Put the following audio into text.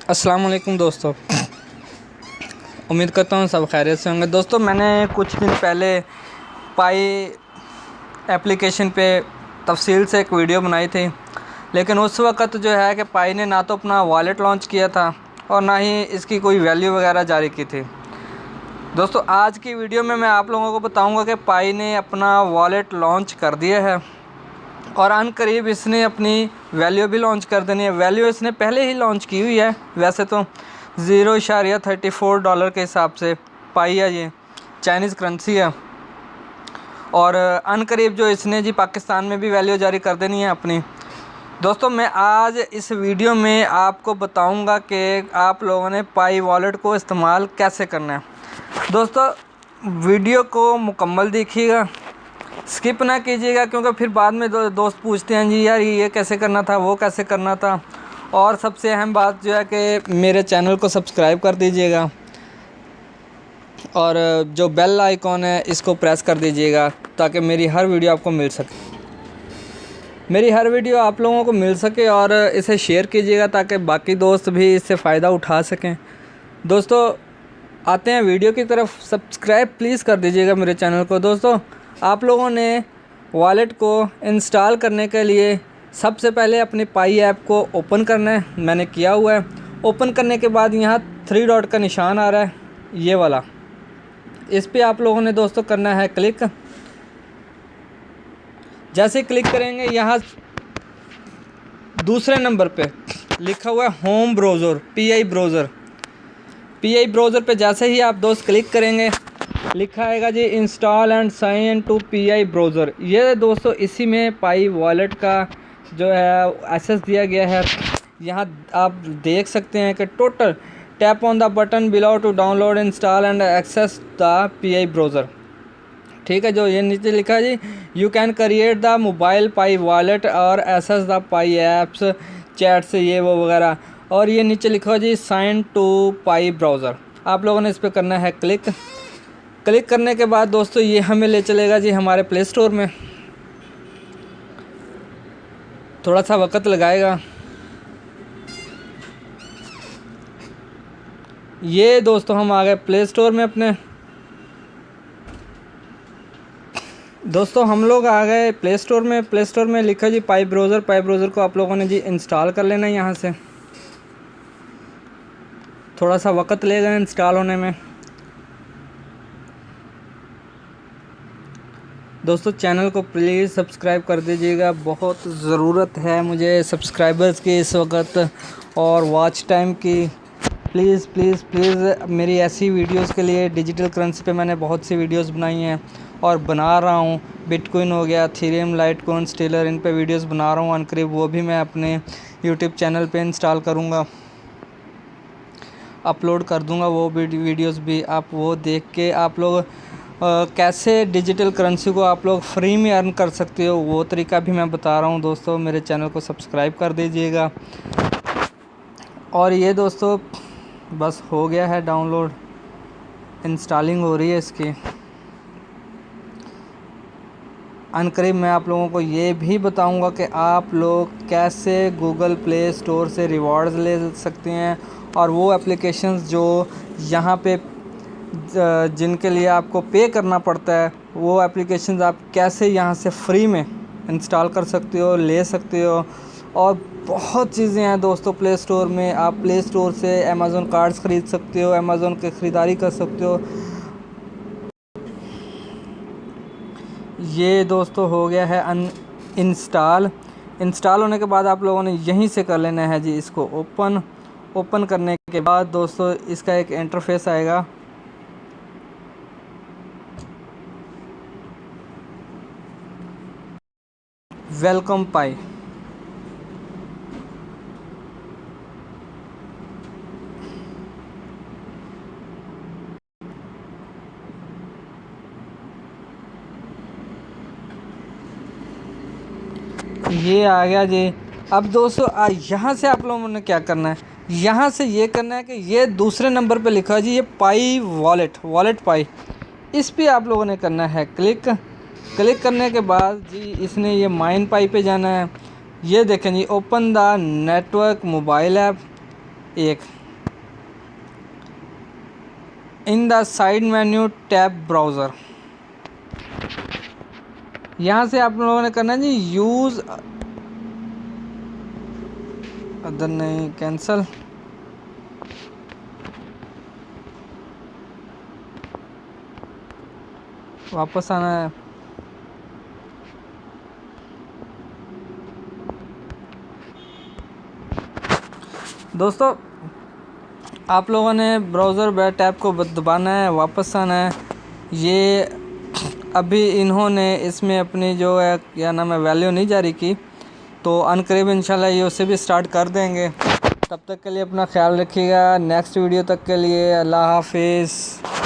अस्सलाम वालेकुम दोस्तों, उम्मीद करता हूँ सब खैरियत से होंगे। दोस्तों, मैंने कुछ दिन पहले पाई एप्लीकेशन पे तफसील से एक वीडियो बनाई थी, लेकिन उस वक़्त जो है कि पाई ने ना तो अपना वॉलेट लॉन्च किया था और ना ही इसकी कोई वैल्यू वगैरह जारी की थी। दोस्तों, आज की वीडियो में मैं आप लोगों को बताऊंगा कि पाई ने अपना वॉलेट लॉन्च कर दिया है और अनकरीब इसने अपनी वैल्यू भी लॉन्च कर देनी है। वैल्यू इसने पहले ही लॉन्च की हुई है, वैसे तो $0.34 के हिसाब से पाई है, ये चाइनीज़ करेंसी है। और अनकरीब जो इसने जी पाकिस्तान में भी वैल्यू जारी कर देनी है अपनी। दोस्तों, मैं आज इस वीडियो में आपको बताऊंगा कि आप लोगों ने पाई वॉलेट को इस्तेमाल कैसे करना है। दोस्तों, वीडियो को मुकम्मल देखिएगा, स्किप ना कीजिएगा, क्योंकि फिर बाद में दोस्त पूछते हैं जी यार ये कैसे करना था, वो कैसे करना था। और सबसे अहम बात जो है कि मेरे चैनल को सब्सक्राइब कर दीजिएगा और जो बेल आइकॉन है इसको प्रेस कर दीजिएगा ताकि मेरी हर वीडियो आपको मिल सके और इसे शेयर कीजिएगा ताकि बाकी दोस्त भी इससे फ़ायदा उठा सकें। दोस्तों, आते हैं वीडियो की तरफ। सब्सक्राइब प्लीज़ कर दीजिएगा मेरे चैनल को। दोस्तों, आप लोगों ने वॉलेट को इंस्टॉल करने के लिए सबसे पहले अपनी पाई ऐप को ओपन करना है। मैंने किया हुआ है। ओपन करने के बाद यहाँ 3 डॉट का निशान आ रहा है, ये वाला, इस पे आप लोगों ने दोस्तों करना है क्लिक। जैसे क्लिक करेंगे यहाँ दूसरे नंबर पे लिखा हुआ है होम ब्राउज़र, पीआई ब्राउज़र पे जैसे ही आप दोस्त क्लिक करेंगे लिखा आएगा जी install and sign to Pi browser. ये दोस्तों इसी में पाई वॉलेट का जो है एक्सेस दिया गया है। यहाँ आप देख सकते हैं कि total tap on the button below to download install and access the Pi browser. ठीक है, जो ये नीचे लिखा है जी you can create the mobile Pi wallet और access the Pi apps chats ये वो वगैरह। और ये नीचे लिखा है जी साइन टू पाई ब्राउज़र। आप लोगों ने इस पर करना है क्लिक। क्लिक करने के बाद दोस्तों ये हमें ले चलेगा जी हमारे प्ले स्टोर में। थोड़ा सा वक्त लगाएगा। ये दोस्तों हम आ गए प्ले स्टोर में अपने। दोस्तों, हम लोग आ गए प्ले स्टोर में। प्ले स्टोर में लिखा जी पाई ब्राउज़र को आप लोगों ने जी इंस्टॉल कर लेना है। यहाँ से थोड़ा सा वक्त लेगा इंस्टॉल होने में। दोस्तों, चैनल को प्लीज़ सब्सक्राइब कर दीजिएगा, बहुत ज़रूरत है मुझे सब्सक्राइबर्स की इस वक्त और वॉच टाइम की। प्लीज़ प्लीज़ प्लीज़ मेरी ऐसी वीडियोस के लिए डिजिटल करेंसी पे मैंने बहुत सी वीडियोस बनाई हैं और बना रहा हूँ। बिटकॉइन हो गया, थीरियम, लाइटकॉइन, स्टेलर, इन पे वीडियोस बना रहा हूँ। अनकरीब वो भी मैं अपने यूट्यूब चैनल पे इंस्टॉल करूँगा, अपलोड कर दूँगा वो वीडियोस भी। आप वो देख के आप लोग कैसे डिजिटल करेंसी को आप लोग फ्री में अर्न कर सकते हो वो तरीका भी मैं बता रहा हूँ। दोस्तों, मेरे चैनल को सब्सक्राइब कर दीजिएगा। और ये दोस्तों बस हो गया है डाउनलोड, इंस्टॉलिंग हो रही है इसकी। अनकरीब मैं आप लोगों को ये भी बताऊंगा कि आप लोग कैसे गूगल प्ले स्टोर से रिवॉर्ड्स ले सकते हैं और वो एप्लीकेशंस जो यहाँ पे जिनके लिए आपको पे करना पड़ता है वो एप्लीकेशंस आप कैसे यहाँ से फ्री में इंस्टॉल कर सकते हो, ले सकते हो। और बहुत चीज़ें हैं दोस्तों प्ले स्टोर में। आप प्ले स्टोर से अमेज़न कार्ड्स ख़रीद सकते हो, अमेज़न की ख़रीदारी कर सकते हो। ये दोस्तों हो गया है इंस्टॉल होने के बाद आप लोगों ने यहीं से कर लेना है जी इसको ओपन करने के बाद दोस्तों इसका एक इंटरफेस आएगा। वेलकम पाई। ये आ गया जी। अब दोस्तों यहाँ से आप लोगों ने क्या करना है, यहाँ से ये करना है कि ये दूसरे नंबर पे लिखा है जी ये पाई वॉलेट पाई, इस पे आप लोगों ने करना है क्लिक। क्लिक करने के बाद जी इसने ये माइन पाई पे जाना है। ये देखें जी open the network mobile app, एक in the side menu tab browser. यहाँ से आप लोगों ने करना है जी यूज़ अदर, नहीं कैंसल। वापस आना है। दोस्तों आप लोगों ने ब्राउज़र टैब को दबाना है, वापस आना है। ये अभी इन्होंने इसमें अपनी जो है क्या नाम है वैल्यू नहीं जारी की, तो अनकरीब इंशाल्लाह ये उसे भी स्टार्ट कर देंगे। तब तक के लिए अपना ख्याल रखिएगा। नेक्स्ट वीडियो तक के लिए अल्लाह हाफिज़।